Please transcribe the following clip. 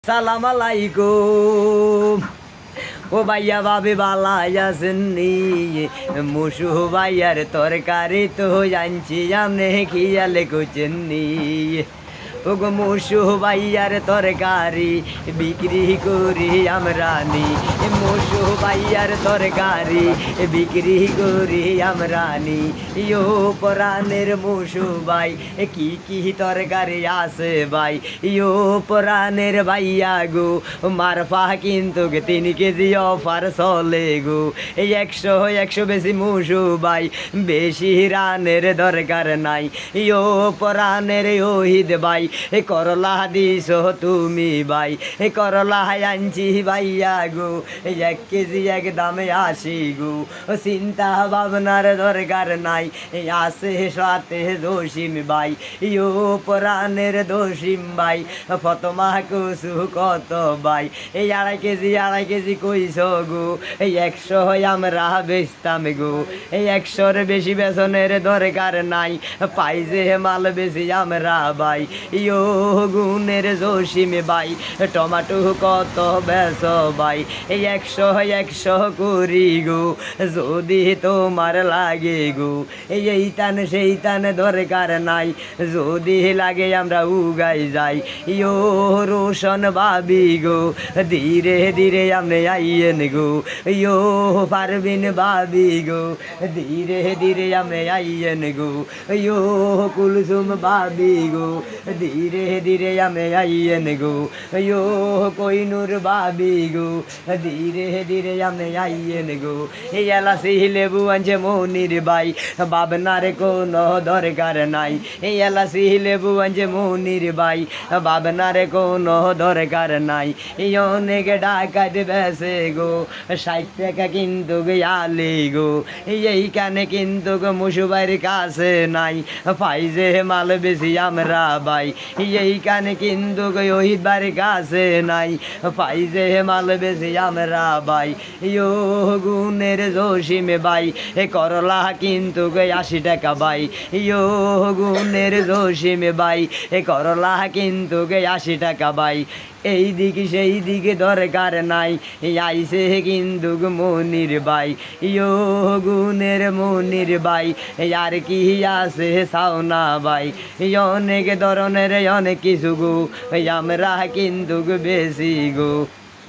সালাম আলাইকুম। ও ভাইয়া ভাবি বালাই আসেননি? মুসু ভাইয়ার তরকারি তো জানছি আমনে খিয়ালে কুচেননি। ও গো মুসু ভাইয়ার তরকারি বিক্রি করি আমরা নি। মুসু ভাইয়ার তরকারি বিক্রি করি আমরা নি। ইয়ো পরাণের মুসু ভাই কি কি তরকারি আছে ভাই? ইয়ো পরাণের ভাইয়া গো মারফা কিন্তু 3 কেজি অফার চলে গো। এই 100 বেশি মুসু ভাই, বেশি রানের দরকার নাই। ইয়ো পরাণের ওহিদ ভাই করলা দিস তুমি ভাই, করলা আনছি ভাইয়া গো 1 কেজি একদমে 80 গো। চিন্তা ভাবনার দরকার নাই, আসে সাথে দোষিম ভাই। ইয়ো পরাণের দোষিম ভাই ফতমা কুসু কত ভাই? এই 2.5 কেজি কইস গো, এই 100 আমরা বেচতাম গো। এই 100-র বেশি বেসনের দরকার নাই, পাই যে মাল বেশি আমরা ভাই। ইয়ো গুণের জসিম ভাই টমাটো কত বেশ ভাই? এই 100 করি গো যদি তোমার লাগে গো। এই টান সেই টান দরকার নাই, যদি লাগে আমরা উগাই যাই। ইয়ো রোশন ভাবি গো ধীরে ধীরে আমনে আইয়েন গো। ইয়ো পারবিন ভাবি গো ধীরে ধীরে আমনে আইয়েন গো। ইয়ো কুলসুম ভাবি গো ধীরে ধীরে আমনে আইয়েন গো। ইয়ো কইনুর ভাবি গো ধীরে ধীরে আমনে আইয়েন গো। এই এলাচি লেবু আনছে মনির ভাই, ভাবনার কোনো দরকার নাই। এই এলাচি লেবু আনছে মনির ভাই, ভাবনার কোনো দরকার নাই। এই অনেক ডাকাত বেসে গো 60 টাকা কিন্তু আলি গো। এইখানে কিন্তু মুসুবাইর কাছে নাই, পাই যে মাল বেশি আমরা ভাই। এইখানে কিন্তু ওহিবার কাছে নাই, পাই যে মাল বেশি আমরা ভাই। ইয়ো গুণের জসিম ভাই করলা কিন্তু 80 টাকা ভাই। ইয়ো গুণের জসিম ভাই করলা কিন্তু 80 টাকা ভাই। এই দিকে সেই দিকে দরকার নাই, আইসে কিন্তু মনির ভাই। ইয়ো গুণের মনির ভাই আর কি আছে চাও না ভাই? অনেক ধরনের অনেক কিছু গো আমরা কিন্তু বেশি গো।